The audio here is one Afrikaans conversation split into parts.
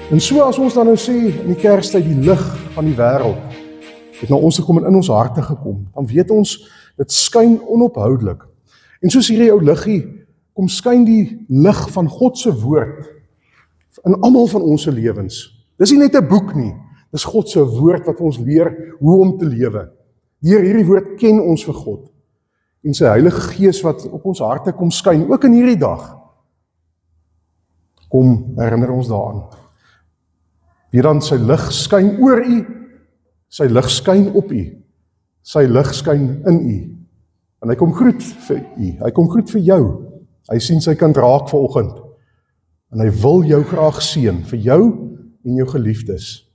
En so as ons dan nou sê in die Kerstyd die lig van die wêreld het na ons gekom en in ons harte gekom, dan weet ons dit skyn onophoudelik. En soos hierdie ou liggie kom skyn die lig van God se woord in almal van ons se lewens. Dis nie net 'n boek nie, dis God se woord wat ons leer hoe om te lewe. Deur hierdie woord ken ons vir God. En sy Heilige Gees wat op ons harte kom skyn, ook in hierdie dag, kom herinner ons daaraan. Weer dan sy lig skyn oor u, sy lig skyn op u, sy lig skyn in u. En hy kom groet vir u, hy kom groet vir jou. Hy sien sy kind raak vanoggend. En hy wil jou graag seën, vir jou en jou geliefdes.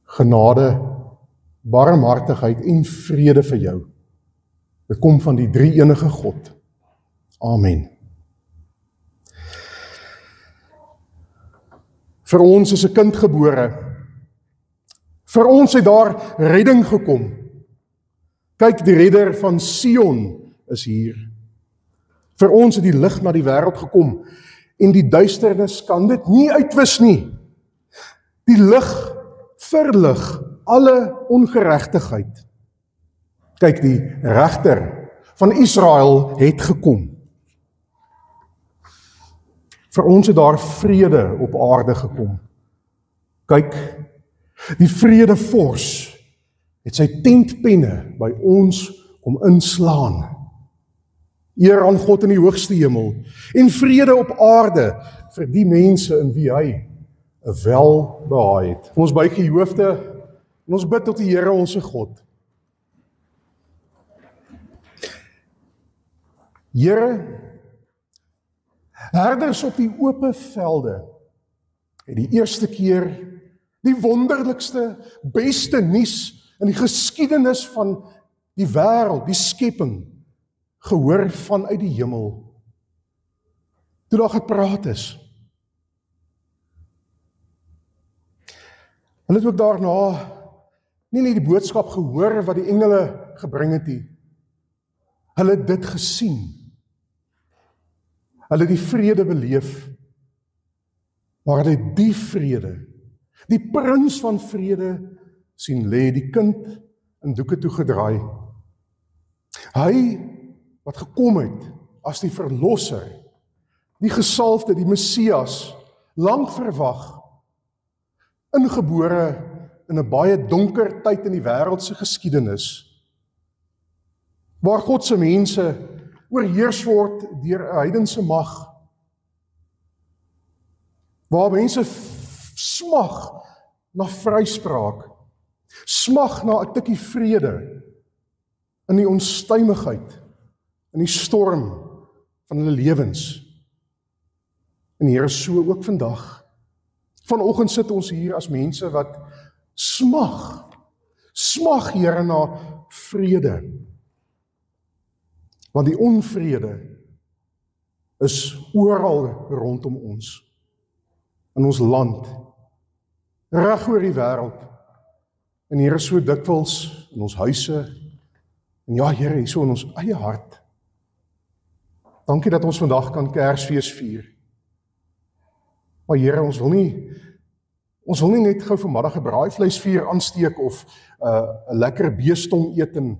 Genade, barmhartigheid en vrede vir jou. Dit kom van die drie-enige God. Amen. Vir ons is 'n kind gebore. Vir ons het daar redding gekom. Kyk, die redder van Sion is hier. Vir ons het die lig na die wêreld gekom en die duisternis kan dit nie uitwis nie. Die lig verlig alle ongeregtigheid. Kyk, die regter van Israel het gekom. Vir ons het daar vrede op aarde gekom. Kyk, die vredevors het sy tentpenne by ons kom inslaan. Eer aan God in die hoogste hemel en vrede op aarde vir die mense in wie hy 'n welbehae het. Ons buig die hoofde en ons bid tot die Here onsse God. Here, herders op die ope velde het die eerste keer die wonderlikste, beste nuus in die geskiedenis van die wêreld, die skepping, gehoor vanuit die hemel. Toe daar gepraat is. Hulle het ook daarna nie net die boodskap gehoor wat die engele gebring het nie. Hulle het dit gesien. Hulle het die vrede beleef. Maar hulle het die vrede, die prins van vrede, sien lê die kind in doeke toegedraai. Hy wat gekom het as die verlosser, die gesalfde, die Messias, lank verwag, ingebore in 'n baie donker tyd in die wêreldse geskiedenis, waar God se mense oorheers word deur 'n heidense mag, waar mense smag na vryspraak, smag na 'n tikkie vrede in die onstuimigheid, in die storm van hulle lewens. En Here, so ook vandag. Vanoggend sit ons hier as mense wat smag Here na vrede. Want die onvrede is oral rondom ons, in ons land, reg oor die wêreld. En Here, so dikwels in ons huise, en ja Here, hier so in ons eie hart. Dankie dat ons vandag kan Kersfees vier. Maar Here, ons wil nie net gou vanmiddag 'n braaivleisvuur aansteek of 'n lekker beestong eet en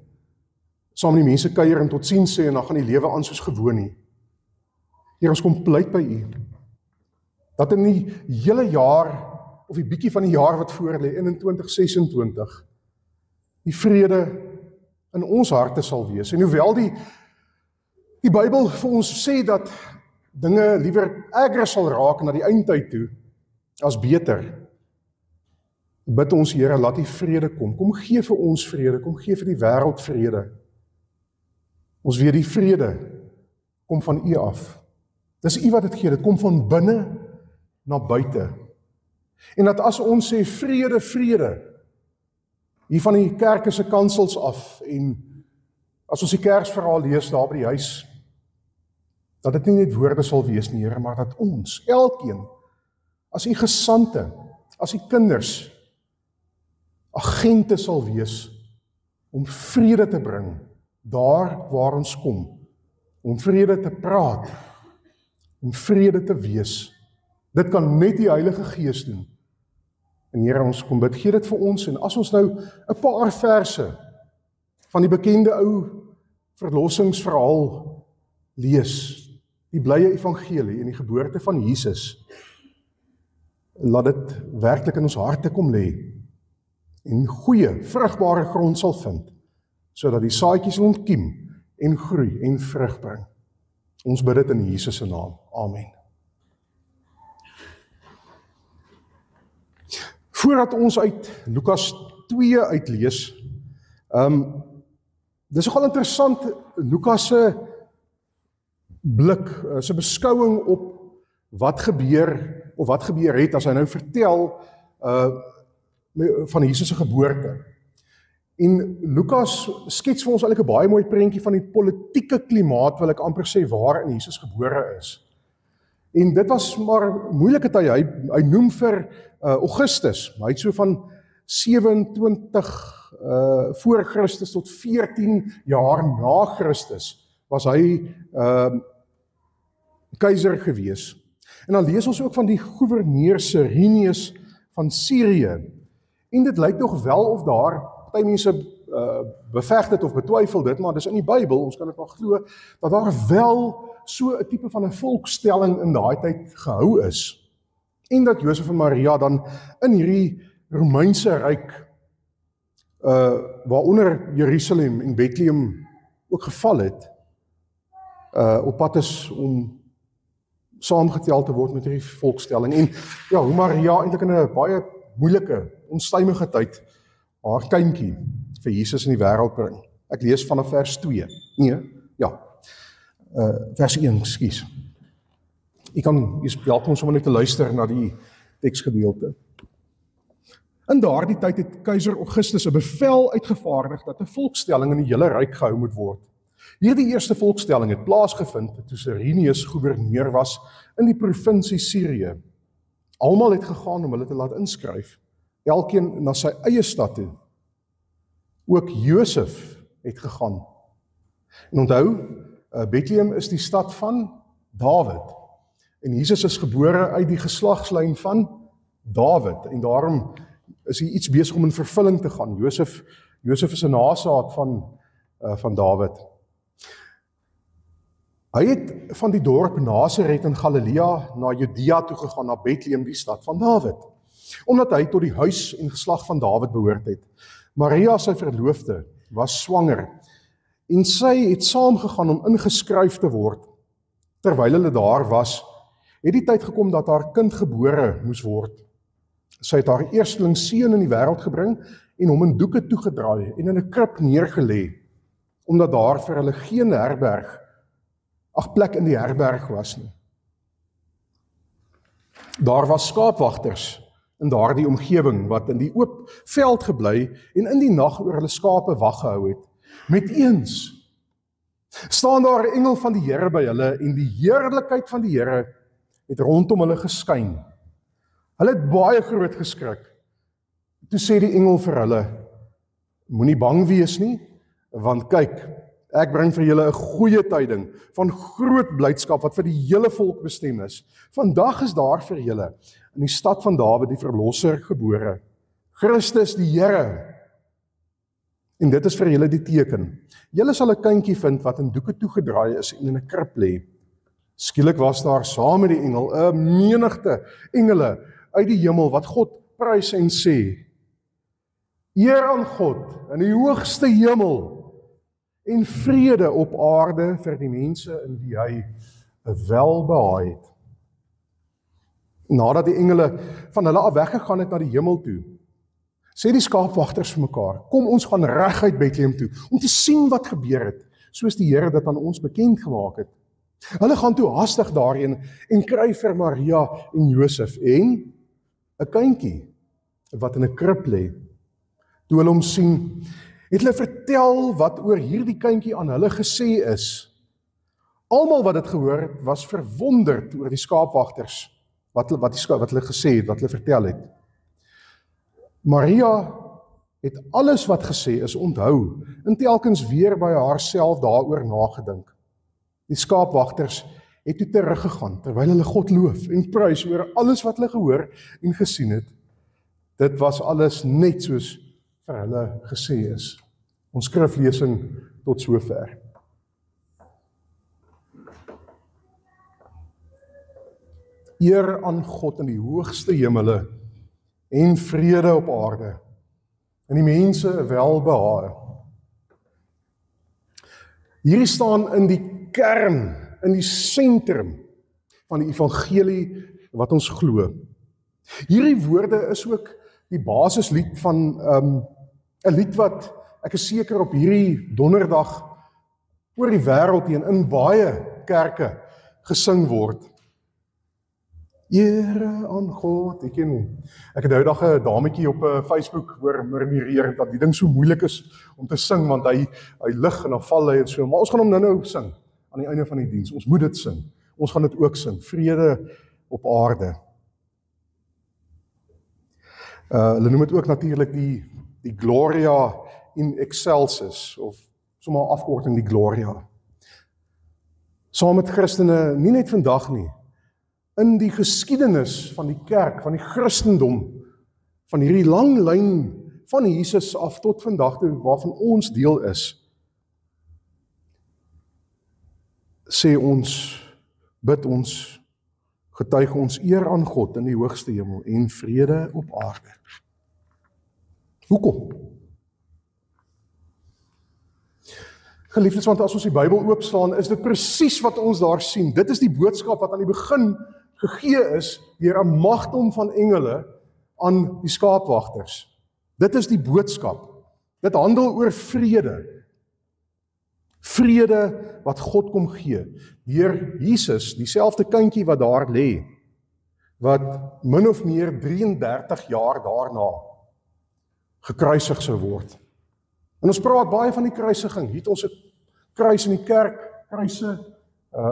saam met die mense kuier en totsiens sê en dan gaan die lewe aan soos gewoon nie. Here, ons kom pleit by U dat in die hele jaar of die bietjie van die jaar wat voor lê, 2026, die vrede in ons harte sal wees. En hoewel die Bybel vir ons sê dat dinge liewer erger sal raak na die eindtyd toe as beter, bid ons Here, laat die vrede kom. Kom gee vir ons vrede, kom gee vir die wêreld vrede. Ons weet die vrede kom van U af. Dis U wat dit gee, dit kom van binne na buite. En dat as ons sê vrede, vrede, hier van die kerke se kansels af, en as ons die Kersverhaal lees daar by die huis, dat dit nie net woorde sal wees nie, Here, maar dat ons, elkeen, as U gesande, as U kinders, agente sal wees om vrede te bring, daar waar ons kom, om vrede te praat, om vrede te wees, Dit kan net die Heilige Gees doen. En Here, ons kom bid, gee dit vir ons, en as ons nou 'n paar verse van die bekende ou verlossingsverhaal lees, die blye evangelie en die geboorte van Jesus, laat dit werklik in ons harte kom lê en goeie, vrugbare grond sal vind, sodat die saadjies ontkiem en groei en vrug bring. Ons bid dit in Jesus se naam. Amen. Voordat ons uit Lukas 2 uitlees, dis nogal interessant, Lukas se blik, sy beskouing op wat gebeur het, as hy nou vertel van Jesus se geboorte. En Lukas skets vir ons eintlik 'n baie mooi prentjie van die politieke klimaat, wil ek amper sê, waarin Jesus gebore is. En dit was maar moeilike tye, hy noem vir Augustus, maar hy het so van 27 voor Christus tot 14 jaar na Christus, was hy keiser gewees. En dan lees ons ook van die gouverneur Cyrenius van Syrië. En dit lyk nog wel of daar, party mense beveg dit of betwyfel dit, maar dis in die Bybel, ons kan dit maar glo, dat daar wel so 'n tipe van 'n volkstelling in daai tyd gehou is. En dat Josef en Maria dan in hierdie Romeinse ryk, waaronder Jerusalem en Bethlehem ook geval het, op pad is om saamgetel te word met hierdie volkstelling. En ja, hoe Maria eintlik in 'n baie moeilike, onstuimige tyd haar kindjie vir Jesus in die wêreld bring. Ek lees vanaf vers 2. Vers 1, ekskuus. Jy help ons om net te luister na die teksgedeelte. In daardie tyd het keiser Augustus 'n bevel uitgevaardig dat 'n volkstelling in die hele ryk gehou moet word. Hierdie eerste volkstelling het plaasgevind toe Cyrenius gouverneur was in die provinsie Syrië. Almal het gegaan om hulle te laat inskryf, elkeen na sy eie stad toe. Ook Josef het gegaan. En onthou, Bethlehem is die stad van Dawid. En Jesus is gebore uit die geslagslyn van Dawid. En daarom is hy iets besig om in vervulling te gaan. Josef is 'n nageslag van Dawid. Hy het van die dorp Nasaret in Galilea na Judea toe gegaan, na Bethlehem, die stad van Dawid, omdat hy tot die huis en geslag van Dawid behoort het. Maria, sy verloofde, was swanger, en sy het saamgegaan om ingeskryf te word. Terwyl hulle daar was, het die tyd gekom dat haar kind gebore moes word. Sy het haar eersteling seun in die wêreld gebring en hom in doeke toegedraai en in 'n krib neergelê, omdat daar vir hulle geen plek in die herberg was nie. Daar was skaapwagters in daardie omgewing wat in die oop veld gebly en in die nag oor hulle skape wag gehou het. Met eens staan daar 'n engel van die Here by hulle en die heerlikheid van die Here het rondom hulle geskyn. Hulle het baie groot geskrik. Toe sê die engel vir hulle: "Moenie bang wees nie, want kyk, ek bring vir julle 'n goeie tyding van groot blydskap wat vir die hele volk bestem is. Vandag is daar vir julle in die stad van Dawid die verlosser gebore, Christus die Here. En dit is vir julle die teken. Julle sal 'n kindjie vind wat in doeke toegedraai is en in 'n krib lê." Skielik was daar saam met die engel 'n menigte engele uit die hemel wat God prys en sê: "Eer aan God in die hoogste hemel en vrede op aarde vir die mense in wie hy 'n welbehae het." Nadat die engele van hulle af weggegaan het na die hemel toe, sê die skaapwagters vir mekaar: "Kom, ons gaan reguit Bethlehem toe om te sien wat gebeur het, soos die Here dit aan ons bekend gemaak het." Hulle gaan toe haastig daarheen en kry vir Maria en Josef en 'n kindjie wat in 'n krib lê. Toe hulle hom sien, het hulle vertel wat oor hierdie kindjie aan hulle gesê is. Almal wat dit gehoor het, was verwonderd oor die skaapwagters, wat hulle gesê het, wat hulle vertel het. Maria het alles wat gesê is onthou, en telkens weer by haarself daaroor nagedink. Die skaapwagters het toe teruggegaan, terwyl hulle God loof en prys oor alles wat hulle gehoor en gesien het. Dit was alles net soos vir hulle gesê is. Ons skriflesing tot sover. Eer aan God in die hoogste hemele en vrede op aarde, en die mense welbehae. Hierdie staan in die kern, in die sentrum van die evangelie wat ons glo. Hierdie woorde is ook die basislied van 'n lied wat ek is seker op hierdie donderdag oor die wêreld heen in baie kerke gesing word. Here aan God, ek het nou dag 'n dametjie op Facebook hoor murmureer dat die ding so moeilik is om te sing, want hy lig en dan val hy en so, maar ons gaan hom nou sing, aan die einde van die diens, ons moet dit sing, ons gaan dit ook sing, vrede op aarde. Hulle noem dit ook natuurlik die Gloria in Excelsis, of sommer afkorting die Gloria. Saam met Christene, nie net vandag nie, in die geskiedenis van die kerk, van die Christendom, van hierdie lang lyn van Jesus af tot vandag toe, waarvan ons deel is, sê ons, bid ons, getuig ons eer aan God in die hoogste hemel en vrede op aarde. Hoekom? Geliefdes, want as ons die Bybel oopslaan, is dit presies wat ons daar sien. Dit is die boodskap wat aan die begin gegee is deur 'n magdom van engele aan die skaapwagters. Dit is die boodskap. Dit handel oor vrede. Vrede wat God kom gee deur Jesus, dieselfde kindjie wat daar lê, wat min of meer 33 jaar daarna gekruisig sou word. En ons praat baie van die kruisiging. Hier het ons 'n kruis in die kerk, kruise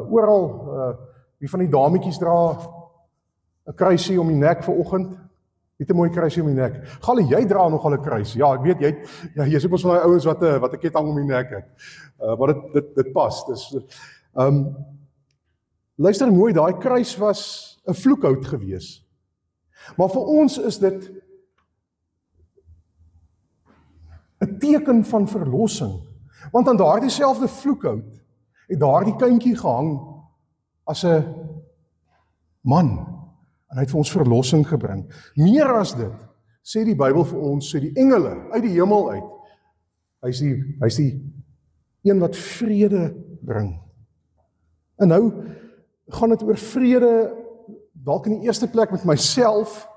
oral. Wie van die dametjies dra 'n kruisie om die nek vanoggend? Wie 'n mooi kruisie om die nek. Galle, jy dra nogal 'n kruis. Ja, ek weet jy is op ons van daai ouens wat 'n ketting om die nek het. Maar dit pas. Dis luister mooi, daai kruis was 'n vloekhout gewees. Maar vir ons is dit 'n teken van verlossing. Want aan daardie selfde vloekhout het daardie kindjie gehang as 'n man, en hy het vir ons verlossing gebring. Meer as dit, sê die Bybel vir ons, sê die engele uit die hemel uit, hy's die een wat vrede bring. En nou gaan dit oor vrede, dalk in die eerste plek met myself.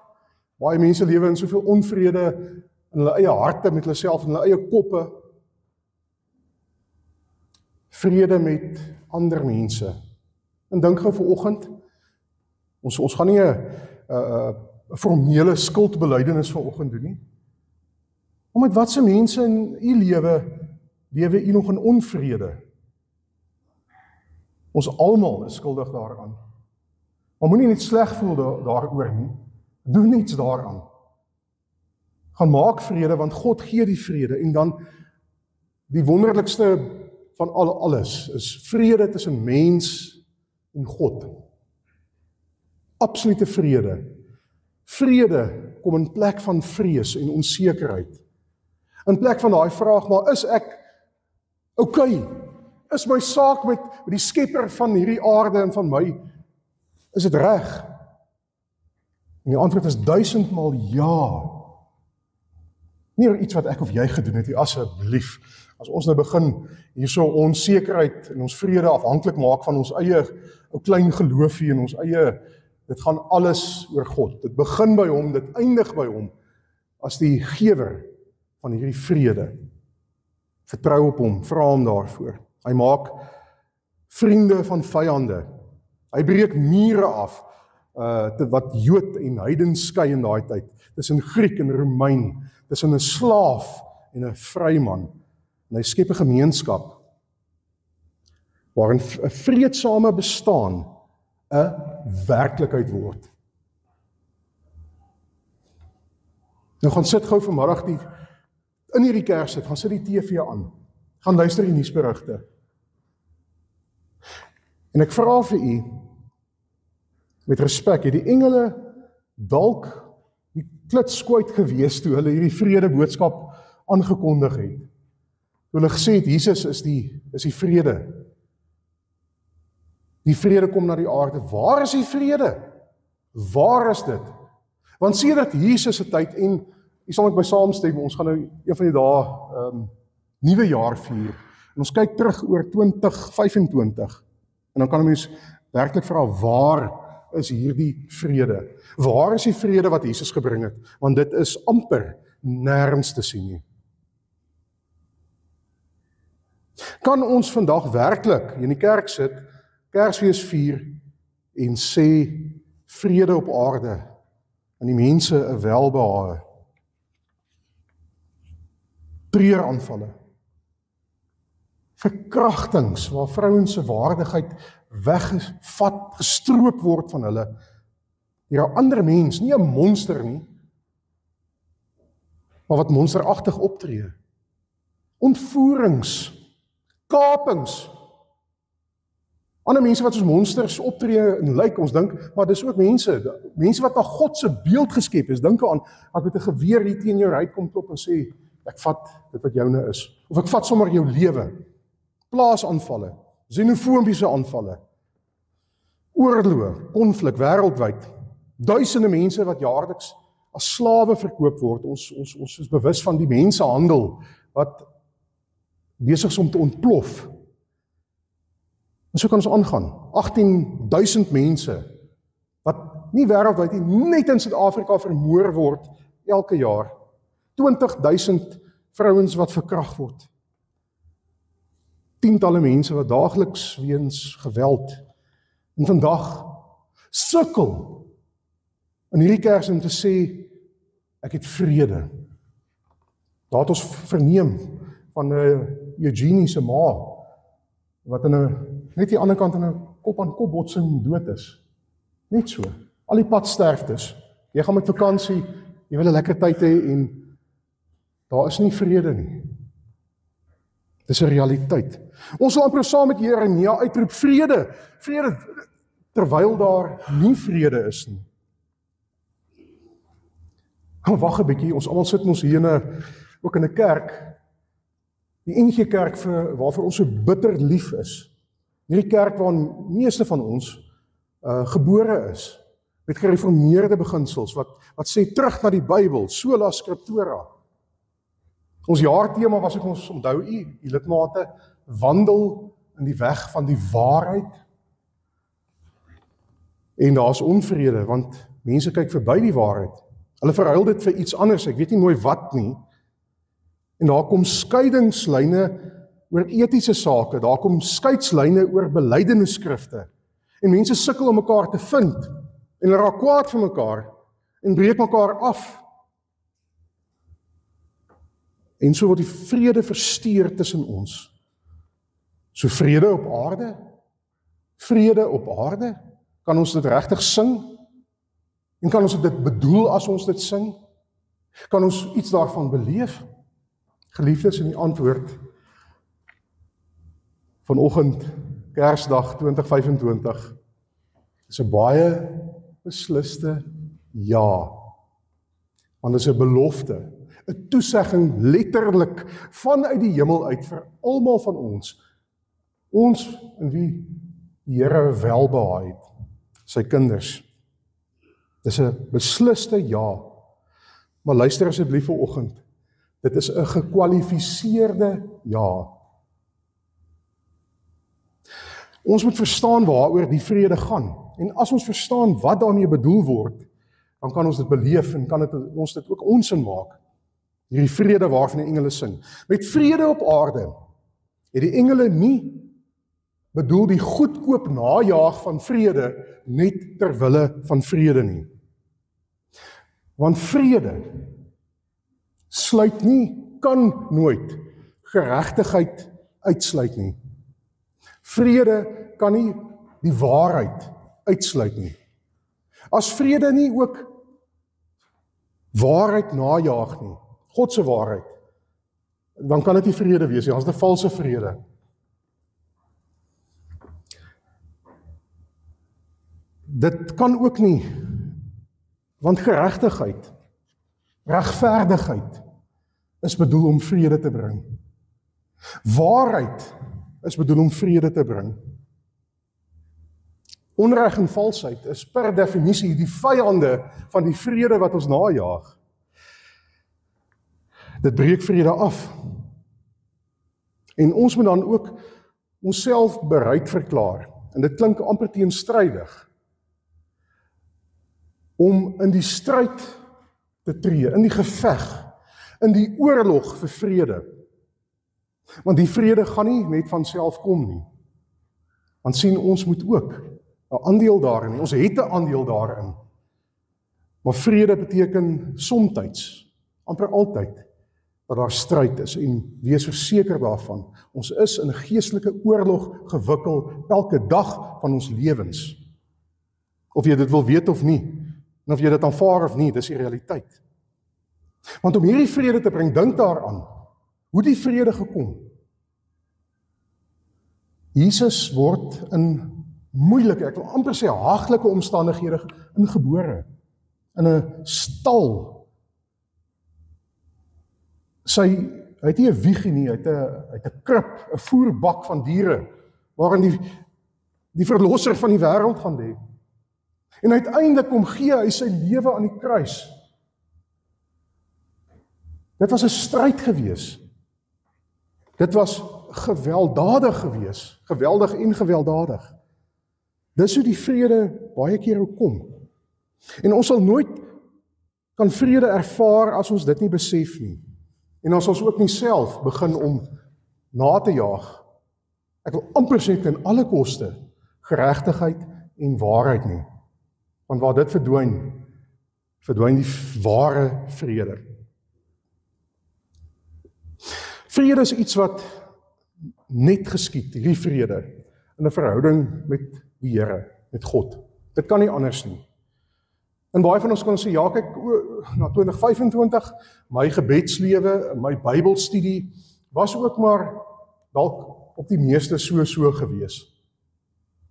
Baie mense lewe in soveel onvrede in hulle eie harte, met hulle self en hulle eie koppe. Vrede met ander mense. En dink gou vanoggend, ons gaan nie 'n formele skuldbelydenis vanoggend doen nie. Maar met watse mense in u lewe u nog in onvrede? Ons almal is skuldig daaraan. Maar moenie net sleg voel daaroor nie. Doen iets daaraan. Gaan maak vrede, want God gee die vrede. En dan die wonderlikste van alles is vrede tussen mens en God. Absolute vrede. Vrede kom in plek van vrees en onsekerheid. In plek van daai vraag, maar is ek okay? Is my saak met die skepper van hierdie aarde en van my, is dit reg? En die antwoord is 1000 maal ja. Nie iets wat ek of jy gedoen het, asseblief. As ons nou begin hierso onsekerheid en ons vrede afhanklik maak van ons eie ou klein geloofie en ons eie, dit gaan alles oor God. Dit begin by hom, dit eindig by hom as die gewer van hierdie vrede. Vertrou op hom, vra hom daarvoor. Hy maak vriende van vyande. Hy breek mure af, wat Jood en heiden skei in daai tyd, tussen Griek en Romein, tussen 'n slaaf en 'n vryman. En hy skep 'n gemeenskap waarin 'n vreedsame bestaan 'n werklikheid word. Nou gaan sit gou vanmiddag in hierdie kerk sit, gaan sit die TV aan, gaan luister die nuusberigte. En ek vra vir u, met respek, het die engele dalk die klitskwyt gewees toe hulle hierdie vrede boodskap aangekondig het. Toe hulle gesê het, Jesus is die vrede. Die vrede kom na die aarde. Waar is die vrede? Waar is dit? Want sedert Jesus se tyd, en jy sal met my saamstem, ons gaan nou een van die dae nuwe jaar vier, en ons kyk terug oor 2025, en dan kan 'n mens werklik vra, waar is hierdie vrede? Waar is die vrede wat Jesus gebring het? Want dit is amper nêrens te sien nie. Kan ons vandag werklik in die kerk sit, Kersfees vier, en sê, vrede op aarde, en die mense 'n welbehae, treuraanvalle, verkrachtings, waar vrouens se waardigheid weggevat, gestroop word van hulle, deur 'n ander mens, nie 'n monster nie, maar wat monsteragtig optree, ontvoerings, kapings, ander mense wat soos monsters optree en lyk, ons dink, maar dis ook mense wat na God se beeld geskep is, dink aan, as met 'n geweer hier teen jou ruit kom klop en sê, ek vat dit wat joune is, of ek vat sommer jou lewe, plaasaanvalle, xenofobiese aanvalle, oorloë, konflik wêreldwyd, duisende mense wat jaarliks as slawe verkoop word, ons is bewus van die mensehandel, wat besig is om te ontplof. En so kan ons aangaan, 18.000 mense, wat nie wêreldwyd nie, net in Suid-Afrika vermoor word, elke jaar, 20.000 vrouens wat verkragt word, tientalle mense wat daagliks weens geweld, en vandag sukkel in hierdie kers om te sê, ek het vrede. Daar het ons verneem van Eugenie se ma, wat net die ander kant in 'n kop-aan-kop botsing dood is. Net so. Al die padsterftes. Jy gaan met vakansie, jy wil 'n lekker tyd hê en daar is nie vrede nie. Dis 'n realiteit. Ons sal amper saam met Jeremia uitroep, vrede, vrede, terwyl daar nie vrede is nie. Maar wag 'n bietjie, ons almal sit ons hier ook in 'n kerk, die NG Kerk waarvoor ons so bitter lief is. Hierdie kerk waar meeste van ons gebore is, met gereformeerde beginsels, wat sê terug na die Bybel, sola scriptura. Ons jaartema was ook ons, onthou u lidmate, wandel in die weg van die waarheid. En daar is onvrede, want mense kyk verby die waarheid. Hulle verhuil dit vir iets anders, ek weet nie mooi wat nie. En daar kom skeidingslyne oor etiese sake, daar kom skeidslyne oor belydenisskrifte. En mense sukkel om mekaar te vind, en hulle raak kwaad vir mekaar, en breek mekaar af. En so word die vrede versteur tussen ons. So vrede op aarde? Vrede op aarde? Kan ons dit regtig sing? En kan ons dit bedoel as ons dit sing? Kan ons iets daarvan beleef? Geliefdes, in die antwoord vanoggend, Kersdag 2025, is 'n baie besliste ja. Want dit is 'n belofte, 'n toesegging letterlik vanuit die hemel uit vir almal van ons in wie die Here welbehae het, sy kinders. Dis 'n besliste ja. Maar luister asseblief vanoggend, dit is 'n gekwalifiseerde ja. Ons moet verstaan waaroor die vrede gaan. En as ons verstaan wat daarmee bedoel word, dan kan ons dit beleef en kan ons dit ook ons in maak. Hierdie vrede waarvan die engele sing. Met vrede op aarde het die engele nie bedoel die goedkoop najaag van vrede net ter wille van vrede nie. Want vrede sluit nie, kan nooit geregtigheid uitsluit nie. Vrede kan nie die waarheid uitsluit nie. As vrede nie ook waarheid najaag nie, God se waarheid, dan kan dit nie vrede wees nie, dan is dit 'n valse vrede. Dit kan ook nie, want geregtigheid, regverdigheid is bedoel om vrede te bring. Waarheid is bedoel om vrede te bring. Onreg en valsheid is per definisie die vyande van die vrede wat ons najaag. Dit breek vrede af. En ons moet dan ook onsself bereid verklaar, en dit klink amper teenstrydig, om in die stryd te tree, in die geveg, in die oorlog vir vrede. Want die vrede gaan nie net van self kom nie. Want sien, ons moet ook 'n aandeel daarin, ons het 'n aandeel daarin. Maar vrede beteken somtyds, amper altyd, dat daar stryd is, en wees verseker daarvan. Ons is in 'n geestelike oorlog gewikkel elke dag van ons lewens. Of jy dit wil weet of nie, en of jy dit aanvaar of nie, dis die realiteit. Want om hierdie vrede te bring, dink daaraan, hoe die vrede gekom. Jesus word in moeilike, ek wil amper sê haaglike omstandighede ingebore, in 'n stal. Hy het nie 'n wiegie nie, hy het 'n krib, 'n voerbak van diere, waarin die verlosser van die wêreld gaan lê. En uiteindelik kom gee hy sy lewe aan die kruis. Dit was 'n stryd gewees. Dit was gewelddadig gewees, geweldig en gewelddadig. Dis hoe die vrede baie keer ook kom. En ons sal nooit kan vrede ervaar as ons dit nie besef nie. En as ons ook nie self begin om na te jaag, ek wil amper sê ten alle koste, geregtigheid en waarheid nie. Want waar dit verdwyn die ware vrede. Vrede is iets wat net geskied, hierdie vrede, in 'n verhouding met die Here, met God. Dit kan nie anders nie. En baie van ons kan sê, ja, kyk, na 2025, my gebedslewe, my Bybelstudie, was ook maar dalk op die meeste so gewees.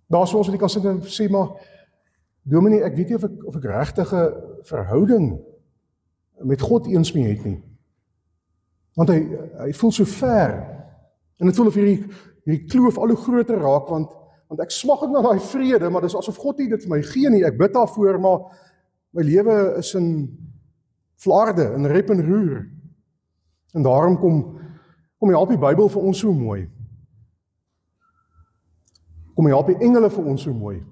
Daar's ons wat jy kan sit en sê, maar Dominee, ek weet nie of ek regtige verhouding met God eens mee het nie. Want hy voel so ver, en het voel of hierdie kloof al hoe groter raak, want ek smag ook na daai vrede, maar dis asof God nie dit vir my gee nie, ek bid daarvoor, maar my lewe is in vlaarde, in rep en roer. En daarom kom help die Bybel vir ons so mooi. Kom help die engele vir ons so mooi,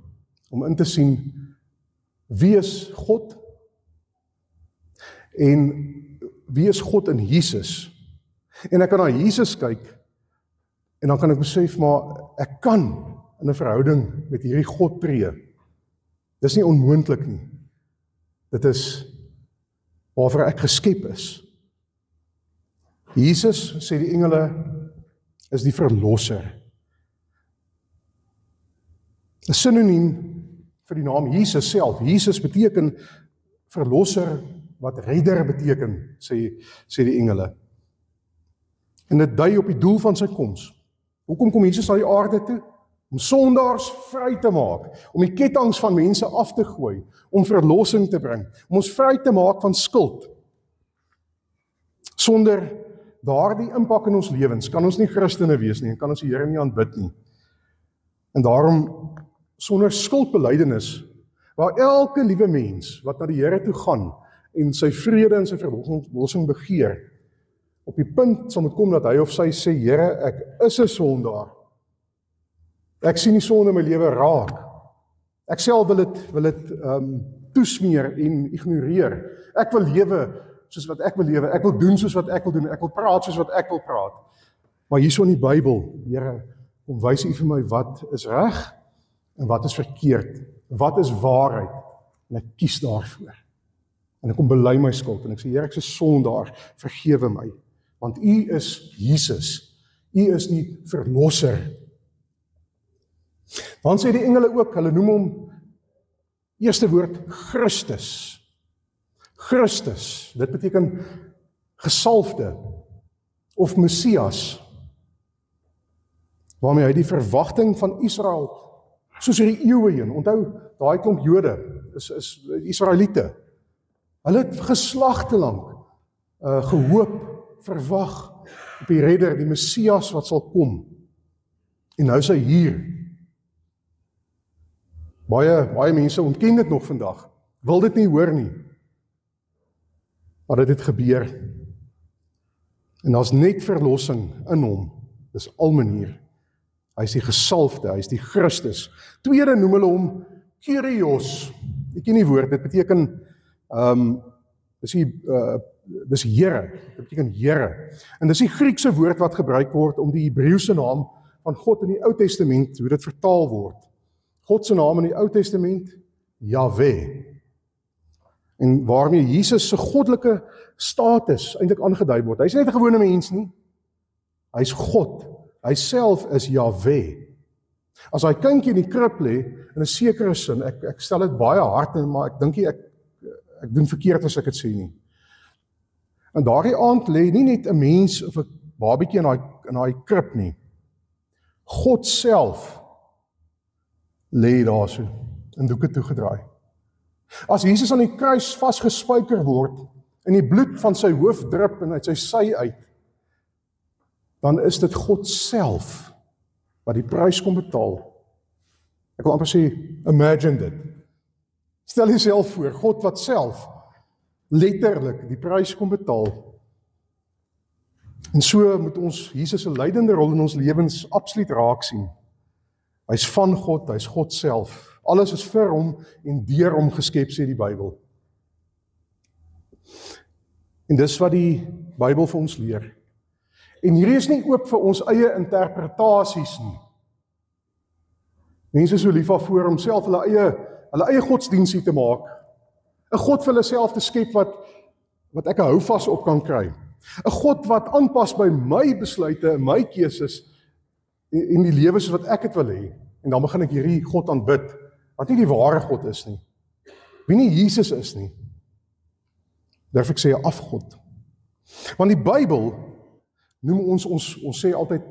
om in te sien, wie is God? En wie is God in Jesus? En ek kan na Jesus kyk, en dan kan ek besef, maar ek kan in 'n verhouding met hierdie God tree. Dis nie onmoontlik nie. Dit is waarvoor ek geskep is. Jesus, sê die engele, is die verlosser. 'n Sinoniem vir die naam Jesus self. Jesus beteken verlosser, wat redder beteken, sê die engele. En dit dui op die doel van sy koms. Hoekom kom Jesus na die aarde toe? Om sondaars vry te maak, om die kettinge van mense af te gooi, om verlossing te bring, om ons vry te maak van skuld. Sonder daardie impak in ons lewens kan ons nie Christene wees nie, en kan ons die Here nie aanbid nie. En daarom, sonder skuldbelydenis, waar elke liewe mens wat na die Here toe gaan en sy vrede en sy verlossing begeer, op die punt sal moet kom dat hy of sy sê, Here, ek is 'n sondaar. Ek sien die sonde in my lewe raak. Ek self wil dit toesmeer en ignoreer. Ek wil lewe soos wat ek wil lewe. Ek wil doen soos wat ek wil doen. Ek wil praat soos wat ek wil praat. Maar hierso in die Bybel, Here, kom wys U vir my wat is reg en wat is verkeerd. Wat is waarheid? En ek kies daarvoor. En ek kom bely my skuld en ek sê, Here, ek is 'n sondaar, vergewe my. Want U is Jesus. U is die verlosser. Dan sê die engele ook, hulle noem hom, eerste woord, Christus. Christus, dit beteken gesalfde of Messias, waarmee hy die verwagting van Israel soos hierdie eeue heen. Onthou, daai klomp Jode is Israeliete. Hulle het geslagte lank gehoop, verwag op die redder, die Messias wat sal kom. En nou is hy hier. Baie mense ontken dit nog vandag. Wil dit nie hoor nie. Maar dit het gebeur. En daar's net verlossing in hom. Dis al manier. Hy is die gesalfde, hy is die Christus. Tweede noem hulle hom Kyrios. Ek ken die woord, dit beteken dis Here, dit beteken Here. En dis die Griekse woord wat gebruik word om die Hebreëse naam van God in die Ou Testament, hoe dit vertaal word. God se naam in die Ou Testament, Jahwe. En waarmee Jesus se goddelike status eintlik aangedui word. Hy's net 'n gewone mens nie. Hy's God. Hy self is Jahwe. As hy kindjie in die krib lê, in 'n sekere sin, ek stel dit baie hard in, maar ek dink nie ek doen verkeerd as ek dit sê nie. En daardie aand lê nie net 'n mens of 'n babietjie in daai krib nie. God self lê daar so, in doeke toegedraai. As Jesus aan die kruis vasgespijker word, en die bloed van sy hoof drup en uit sy sy uit, dan is dit God self wat die prys kom betaal. Ek wil amper sê, imagine dit. Stel jouself voor, God wat self letterlik die prys kom betaal. En so moet ons Jesus se lydende rol in ons lewens absoluut raak sien. Hy's van God, hy's God self. Alles is vir hom en deur hom geskep, sê die Bybel. En dis wat die Bybel vir ons leer. En hierdie is nie oop vir ons eie interpretasies nie. Mense is so lief daarvoor om self hulle eie godsdiensie te maak. 'n God vir hulle self te skep wat ek 'n houvas op kan kry. 'n God wat aanpas by my besluite en my keuses en die lewe soos wat ek dit wil hê. En dan begin ek hierdie God aanbid, wat nie die ware God is nie. Wie nie Jesus is nie. Durf ek sê 'n afgod. Want die Bybel noem ons sê altyd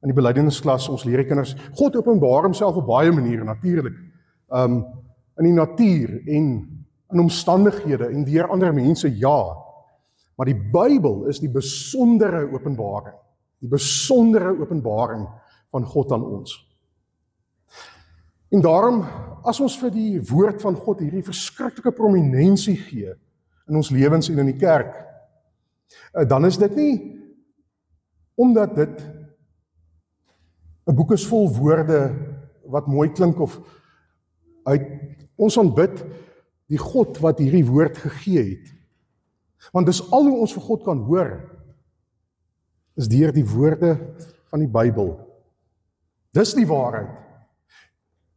in die belydenisskas, ons leer die kinders, God openbaar homself op baie maniere, natuurlik. In die natuur en in omstandighede en deur ander mense, ja. Maar die Bybel is die besondere openbaring. Die besondere openbaring van God aan ons. En daarom, as ons vir die woord van God hierdie verskriklike prominensie gee in ons lewens en in die kerk, dan is dit nie omdat dit 'n boek is vol woorde wat mooi klink of ons aanbid die God wat hierdie woord gegee het. Want dis al hoe ons vir God kan hoor, is deur die woorde van die Bybel. Dis die waarheid.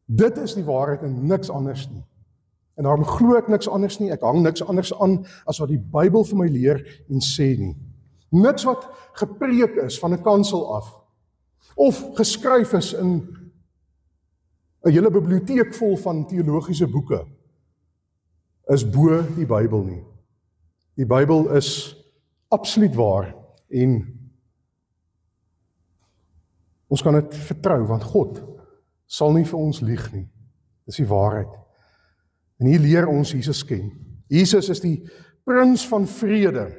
Dit is die waarheid en niks anders nie. En daarom glo ek niks anders nie, ek hang niks anders aan as wat die Bybel vir my leer en sê nie. Niks wat gepreek is van 'n kansel af, of geskryf is in 'n hele biblioteek vol van teologiese boeke, is bo die Bybel nie. Die Bybel is absoluut waar en ons kan dit vertrou, want God sal nie vir ons lieg nie. Dis die waarheid. En hier leer ons Jesus ken. Jesus is die prins van vrede.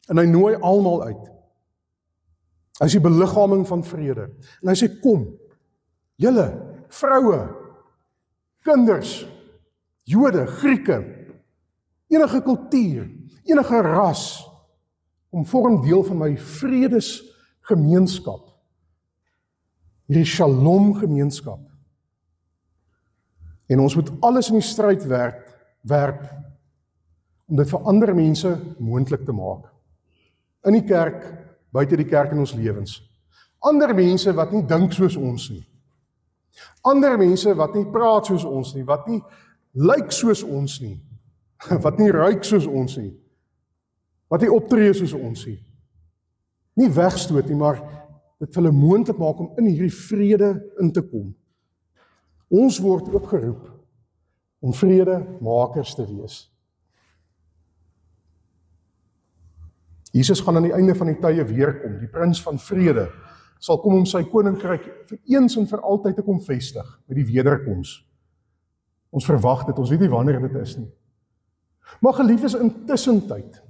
En hy nooi almal uit. Hy is die beliggaaming van vrede. En hy sê, kom, julle, vroue, kinders, Jode, Grieke, enige kultuur, enige ras, om vorm deel van my vredesgemeenskap. Hierdie shalom gemeenskap. En ons moet alles in die stryd werp om dit vir ander mense moontlik te maak. In die kerk, buite die kerk in ons lewens. Ander mense wat nie dink soos ons nie. Ander mense wat nie praat soos ons nie, wat nie lyk soos ons nie, wat nie ruik soos ons nie, wat nie optree soos ons nie. Nie wegstoot nie, maar dit vir hulle moontlik maak om in hierdie vrede in te kom. Ons word opgeroep om vredemakers te wees. Jesus gaan aan die einde van die tye weerkom, die prins van vrede, sal kom om sy koninkryk vir eens en vir altyd te kom vestig met die wederkoms. Ons verwag dit, ons weet nie wanneer dit is nie. Maar geliefdes, intussen tyd,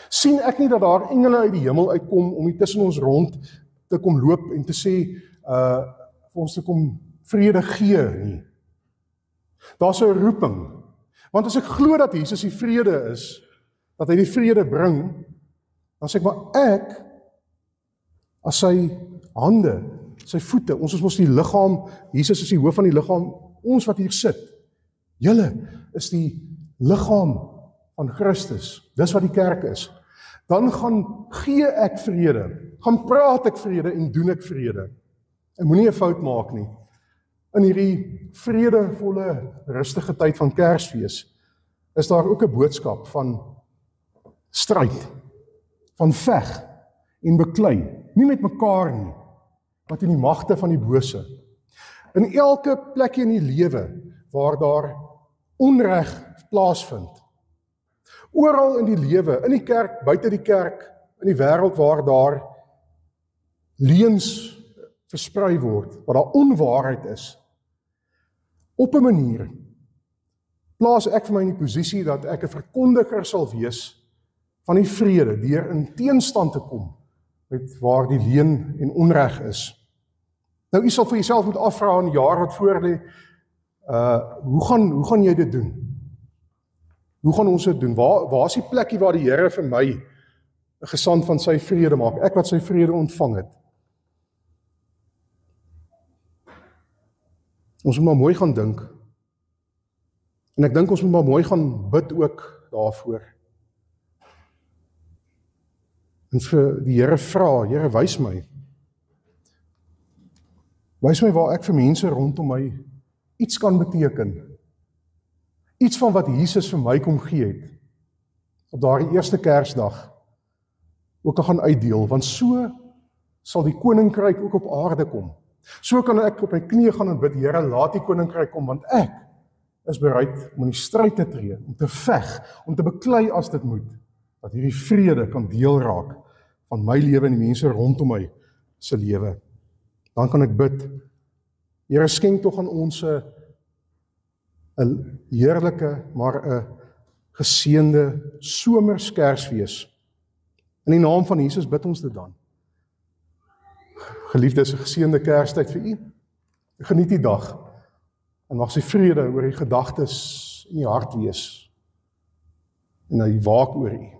sien ek nie dat daar engele uit die hemel uitkom om hier tussen ons rond te kom loop en te sê, vir ons te kom vrede gee nie. Daar's 'n roeping, want as ek glo dat Jesus die vrede is, dat hy die vrede bring, dan sê ek, maar ek, as sy hande, sy voete, ons is mos die liggaam, Jesus is die hoof van die liggaam, ons wat hier sit, julle is die liggaam van Christus, dis wat die kerk is, dan gaan gee ek vrede, gaan praat ek vrede en doen ek vrede. En moenie 'n fout maak nie. In hierdie vredevolle, rustige tyd van Kersfees, is daar ook 'n boodskap van stryd, van veg en beklei, nie met mekaar nie, maar teen die magte van die bose. In elke plekkie in die lewe waar daar onreg plaasvind, oral in die lewe, in die kerk, buite die kerk, in die wêreld waar daar leuns versprei word, waar daar onwaarheid is, op 'n manier plaas ek vir my in die posisie dat ek 'n verkondiger sal wees van die vrede, deur in teenstand te kom met waar die leuen en onreg is. Nou, u sal vir jouself moet afvra in die jaar wat voor lê, hoe gaan jy dit doen? Hoe gaan ons dit doen? Waar is die plekkie waar die Here vir my 'n gesant van sy vrede maak? Ek wat sy vrede ontvang het. Ons moet maar mooi gaan dink. En ek dink ons moet maar mooi gaan bid ook daarvoor. En vir die Here vra, Here, wys my. Wys my waar ek vir mense rondom my iets kan beteken. Iets van wat Jesus vir my kom gee het. Op daardie eerste Kersdag ook te gaan uitdeel, want so sal die koninkryk ook op aarde kom. So kan ek op my knieë gaan en bid, Here, laat die koninkryk kom, want ek is bereid om in die stryd te tree, om te veg, om te beklei as dit moet, dat hierdie vrede kan deel raak van my lewe en die mense rondom my se lewe. Dan kan ek bid, Here, skenk tog aan ons 'n heerlike, maar 'n geseënde somers Kersfees. In die naam van Jesus bid ons dit dan. Geliefdes, 'n geseënde Kerstyd vir u. Geniet die dag. En mag sy vrede oor die gedagtes in die hart wees. En hy waak oor u.